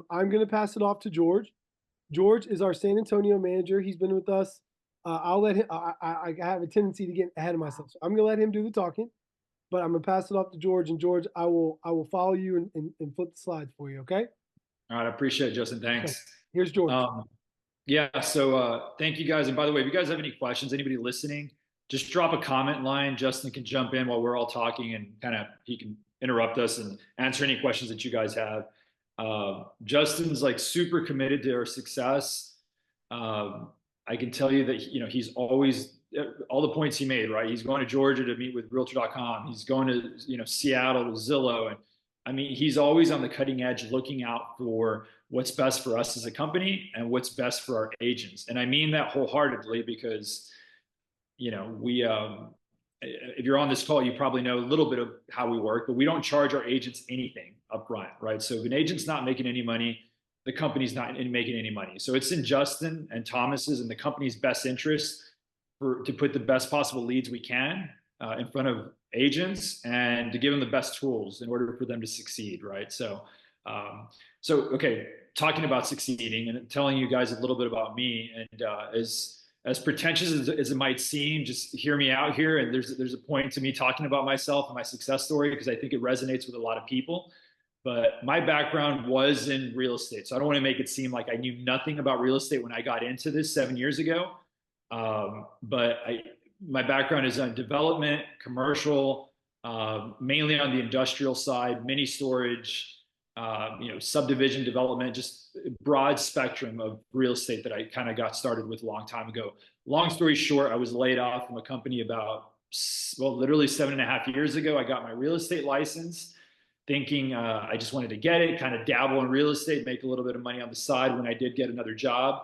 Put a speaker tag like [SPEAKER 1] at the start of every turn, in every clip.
[SPEAKER 1] I'm going to pass it off to George. George is our San Antonio manager. He's been with us. I'll let him. I have a tendency to get ahead of myself, so I'm going to let him do the talking. But I'm going to pass it off to George, and George, I will follow you and flip the slides for you. Okay.
[SPEAKER 2] All right, I appreciate it, Justin.
[SPEAKER 1] Okay.
[SPEAKER 2] Thanks.
[SPEAKER 1] Here's George.
[SPEAKER 2] Um, yeah, so thank you guys. And by the way, if you guys have any questions, anybody listening, just drop a comment line. Justin can jump in while we're all talking and kind of he can interrupt us and answer any questions that you guys have. Justin's like super committed to our success. I can tell you that he's always all the points he made, right? He's going to Georgia to meet with Realtor.com. He's going to Seattle to Zillow, and I mean he's always on the cutting edge, looking out for what's best for us as a company and what's best for our agents. And I mean that wholeheartedly because we if you're on this call, you probably know a little bit of how we work, but we don't charge our agents anything upfront, right? So if an agent's not making any money, the company's not making any money. So it's in Justin and Thomas's and the company's best interest to put the best possible leads we can in front of agents and to give them the best tools in order for them to succeed, right? Okay, talking about succeeding and telling you guys a little bit about me, and as pretentious as it might seem, just hear me out here. And there's a point to me talking about myself and my success story because I think it resonates with a lot of people. But my background was in real estate, so I don't want to make it seem like I knew nothing about real estate when I got into this 7 years ago. But my background is on development, commercial, mainly on the industrial side, mini storage, subdivision development, just a broad spectrum of real estate that I kind of got started with a long time ago. Long story short, I was laid off from a company about, well, literally 7.5 years ago. I got my real estate license thinking I just wanted to get it, kind of dabble in real estate, make a little bit of money on the side when I did get another job.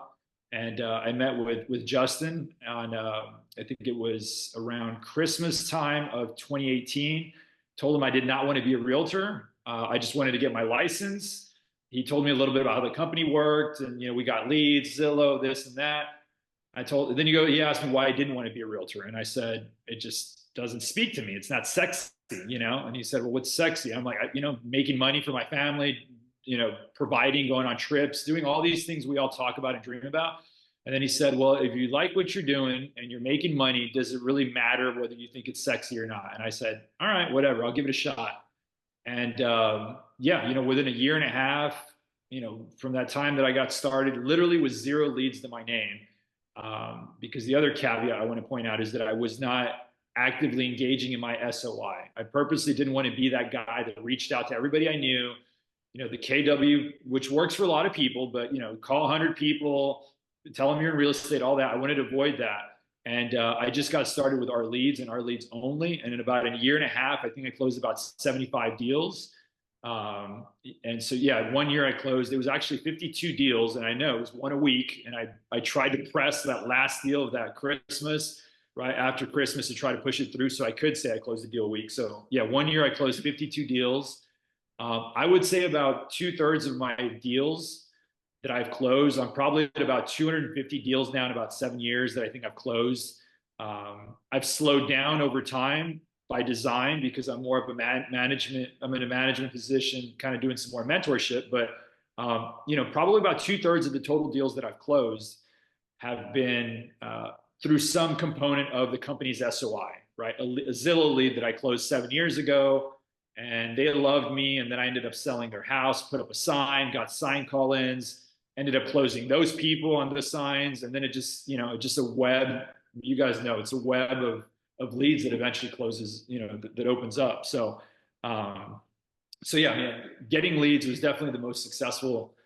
[SPEAKER 2] And I met with Justin on, I think it was around Christmas time of 2018. Told him I did not want to be a realtor. I just wanted to get my license. He told me a little bit about how the company worked, and we got leads, Zillow, this and that. He asked me why I didn't want to be a realtor, and I said it just doesn't speak to me. It's not sexy, And he said, well, what's sexy? I'm like, making money for my family, providing, going on trips, doing all these things we all talk about and dream about. And then he said, well, if you like what you're doing and you're making money, does it really matter whether you think it's sexy or not? And I said, all right, whatever, I'll give it a shot. And within a year and a half, from that time that I got started, literally with zero leads to my name. Because the other caveat I want to point out is that I was not actively engaging in my SOI. I purposely didn't want to be that guy that reached out to everybody I knew, the KW, which works for a lot of people, but, call 100 people, tell them you're in real estate, all that. I wanted to avoid that. And I just got started with our leads and our leads only. And in about a year and a half, I think I closed about 75 deals. And so, yeah, 1 year I closed, it was actually 52 deals. And I know it was one a week. And I tried to press that last deal of that Christmas, right after Christmas, to try to push it through. So I could say I closed a deal a week. So yeah, 1 year I closed 52 deals. I would say about 2/3 of my deals that I've closed, I'm probably at about 250 deals now in about 7 years that I think I've closed. I've slowed down over time by design because I'm more of a management. I'm in a management position, kind of doing some more mentorship. But probably about 2/3 of the total deals that I've closed have been through some component of the company's SOI, right? A Zillow lead that I closed 7 years ago, and they loved me, and then I ended up selling their house, put up a sign, got sign call-ins, ended up closing those people on the signs, and then it just a web. You guys know it's a web of leads that eventually closes, that opens up. So yeah, man, getting leads was definitely the most successful.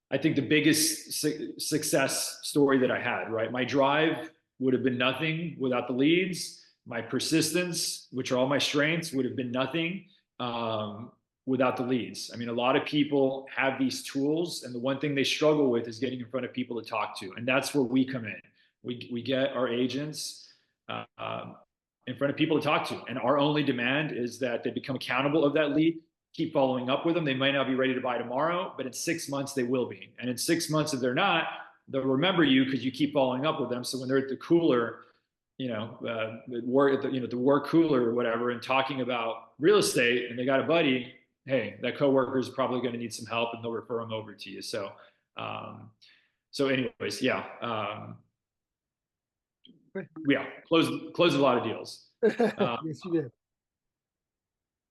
[SPEAKER 2] I think the biggest success story that I had. Right, my drive would have been nothing without the leads. My persistence, which are all my strengths, would have been nothing without the leads. I mean, a lot of people have these tools, and the one thing they struggle with is getting in front of people to talk to. And that's where we come in. We get our agents in front of people to talk to. And our only demand is that they become accountable of that lead, keep following up with them. They might not be ready to buy tomorrow, but in 6 months, they will be. And in 6 months, if they're not, they'll remember you because you keep following up with them. So when they're at the cooler, the work cooler or whatever, and talking about real estate, and they got a buddy, hey, that coworker is probably going to need some help, and they'll refer them over to you. So, um, so anyways, yeah, yeah, closed a lot of deals. Uh,
[SPEAKER 1] Yes, you did.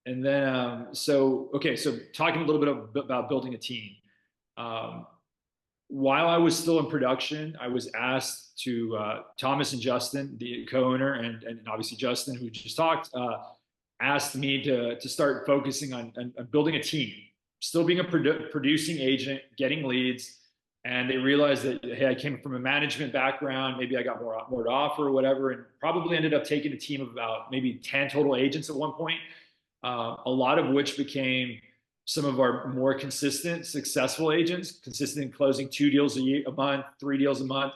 [SPEAKER 2] and then, so okay, so talking a little bit about building a team. Um, while I was still in production, I was asked to Thomas and Justin, the co-owner, and obviously Justin, who just talked, asked me to start focusing on building a team, still being a producing agent, getting leads. And they realized that, hey, I came from a management background. Maybe I got more to offer or whatever, and probably ended up taking a team of about maybe 10 total agents at one point, a lot of which became some of our more consistent, successful agents, consistent in closing 2 deals a month, 3 deals a month,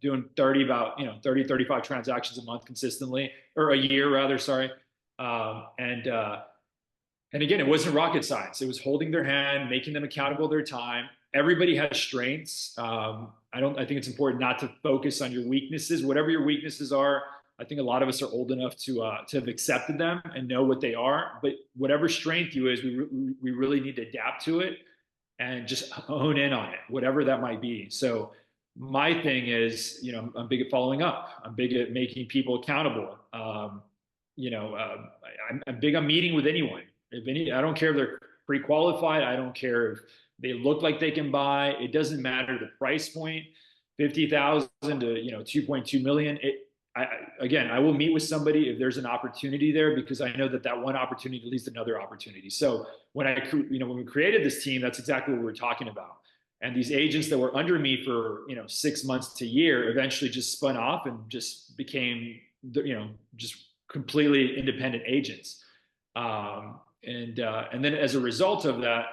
[SPEAKER 2] doing 35 transactions a month consistently, or a year rather, sorry. And again, it wasn't rocket science. It was holding their hand, making them accountable their time. Everybody has strengths. I think it's important not to focus on your weaknesses. Whatever your weaknesses are, I think a lot of us are old enough to have accepted them and know what they are. But whatever strength you is, we really need to adapt to it and just hone in on it, whatever that might be. So my thing is, I'm big at following up. I'm big at making people accountable. I'm big on meeting with anyone. I don't care if they're pre-qualified. I don't care if they look like they can buy. It doesn't matter the price point, 50,000 to 2.2 million. Again, I will meet with somebody if there's an opportunity there, because I know that one opportunity leads to another opportunity. So when we created this team, that's exactly what we were talking about. And these agents that were under me for 6 months to a year eventually just spun off and just became just completely independent agents. And then as a result of that,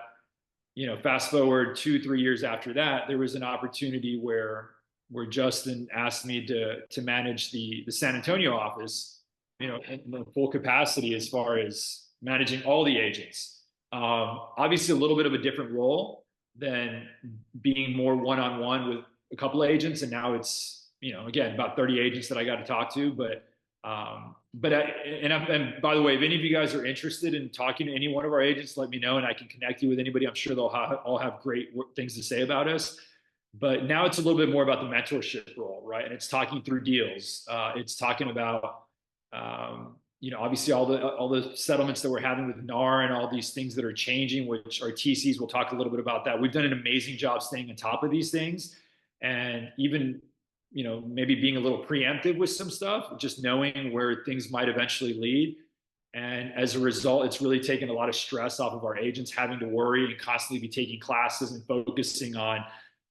[SPEAKER 2] fast forward 2-3 years after that, there was an opportunity where Justin asked me to manage the San Antonio office, in the full capacity as far as managing all the agents. Obviously, a little bit of a different role than being more one-on-one with a couple of agents, and now it's again about 30 agents that I got to talk to, and by the way, if any of you guys are interested in talking to any one of our agents, let me know and I can connect you with anybody. I'm sure they'll all have great things to say about us. But now it's a little bit more about the mentorship role, right? And it's talking through deals. It's talking about, obviously all the settlements that we're having with NAR and all these things that are changing, which our TCs will talk a little bit about that. We've done an amazing job staying on top of these things, and even maybe being a little preemptive with some stuff, just knowing where things might eventually lead. And as a result, it's really taken a lot of stress off of our agents having to worry and constantly be taking classes and focusing on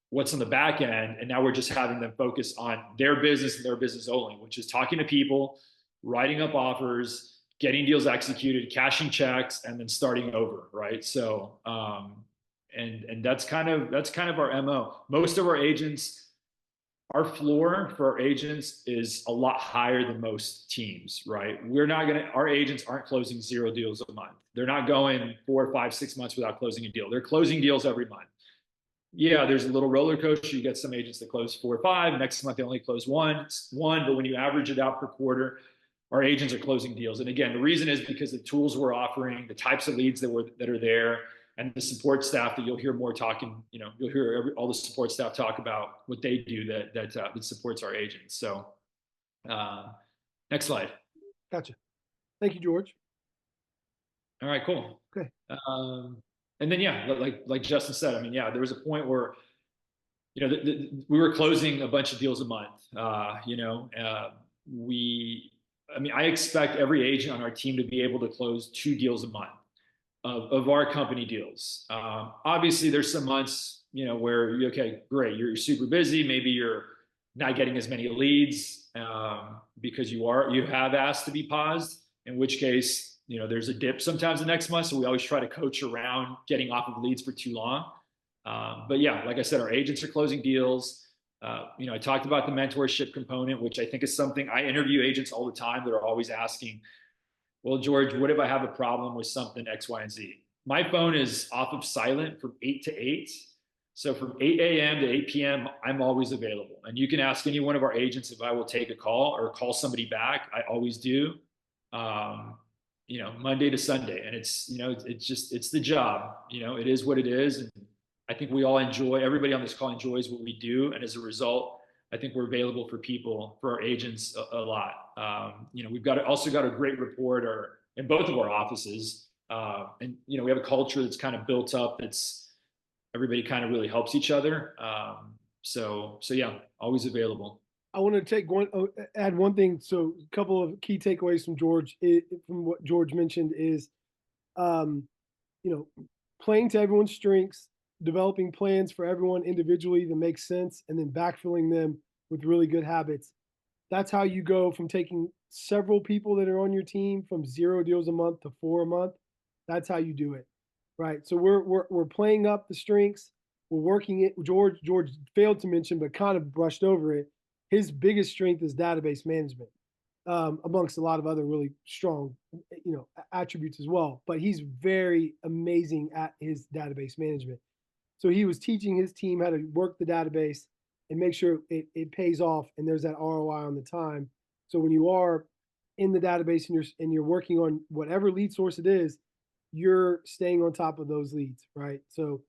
[SPEAKER 2] what's on the back end. And now we're just having them focus on their business and their business only, which is talking to people, writing up offers, getting deals executed, cashing checks, and then starting over, right? So, and that's kind of our MO. Most of our agents, our floor for our agents is a lot higher than most teams, right? Our agents aren't closing 0 deals a month. They're not going 4, 5, 6 months without closing a deal. They're closing deals every month. Yeah, there's a little roller coaster. You get some agents that close 4 or 5. Next month, they only close one. But when you average it out per quarter, our agents are closing deals. And again, the reason is because the tools we're offering, the types of leads that are there, and the support staff that you'll hear more talking. You'll hear all the support staff talk about what they do that supports our agents. So, next slide.
[SPEAKER 1] Gotcha. Thank you, George.
[SPEAKER 2] All right, cool.
[SPEAKER 1] Okay.
[SPEAKER 2] And then yeah, like Justin said, I mean, yeah, there was a point where we were closing a bunch of deals a month. I expect every agent on our team to be able to close 2 deals a month of our company deals. Obviously, there's some months, where okay, great, you're super busy. Maybe you're not getting as many leads because you have asked to be paused. In which case, there's a dip sometimes the next month. So we always try to coach around getting off of leads for too long. But yeah, like I said, our agents are closing deals. I talked about the mentorship component, which I think is something I interview agents all the time that are always asking, well, George, what if I have a problem with something X, Y, and Z? My phone is off of silent from 8 to 8. So from 8 a.m. to 8 p.m., I'm always available. And you can ask any one of our agents if I will take a call or call somebody back. I always do. Monday to Sunday. And it's the job, it is what it is. And I think everybody on this call enjoys what we do. And as a result, I think we're available for our agents a lot. We've also got a great rapport in both of our offices. And we have a culture that's kind of built up. Everybody kind of really helps each other. So yeah, always available.
[SPEAKER 1] I want to add one thing. So a couple of key takeaways from from what George mentioned is, um, playing to everyone's strengths, developing plans for everyone individually that makes sense, and then backfilling them with really good habits. That's how you go from taking several people that are on your team from 0 deals a month to 4 a month. That's how you do it, right? So we're playing up the strengths. We're working it. George failed to mention, but kind of brushed over it. His biggest strength is database management, amongst a lot of other really strong, attributes as well. But he's very amazing at his database management. So he was teaching his team how to work the database and make sure it pays off and there's that ROI on the time. So when you are in the database and you're working on whatever lead source it is, you're staying on top of those leads, right? So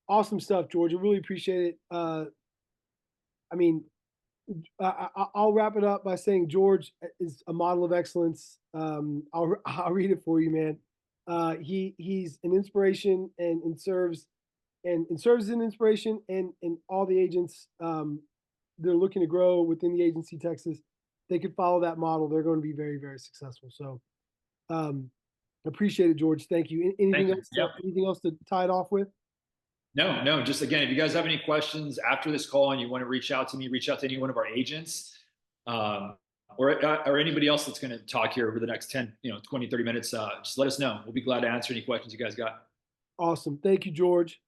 [SPEAKER 1] awesome stuff, George. I really appreciate it. I mean, I'll wrap it up by saying George is a model of excellence. I'll read it for you, man. He's an inspiration and serves as an inspiration, and all the agents they're looking to grow within the agency Texas, they could follow that model. They're going to be very, very successful. So appreciate it, George. Thank you. Anything
[SPEAKER 2] Thank you.
[SPEAKER 1] else?
[SPEAKER 2] Yep.
[SPEAKER 1] Anything else to tie it off with?
[SPEAKER 2] No. Just again, if you guys have any questions after this call and you want to reach out to me, reach out to any one of our agents, or anybody else that's going to talk here over the next 10, 20, 30 minutes. Just let us know. We'll be glad to answer any questions you guys got.
[SPEAKER 1] Awesome. Thank you, George.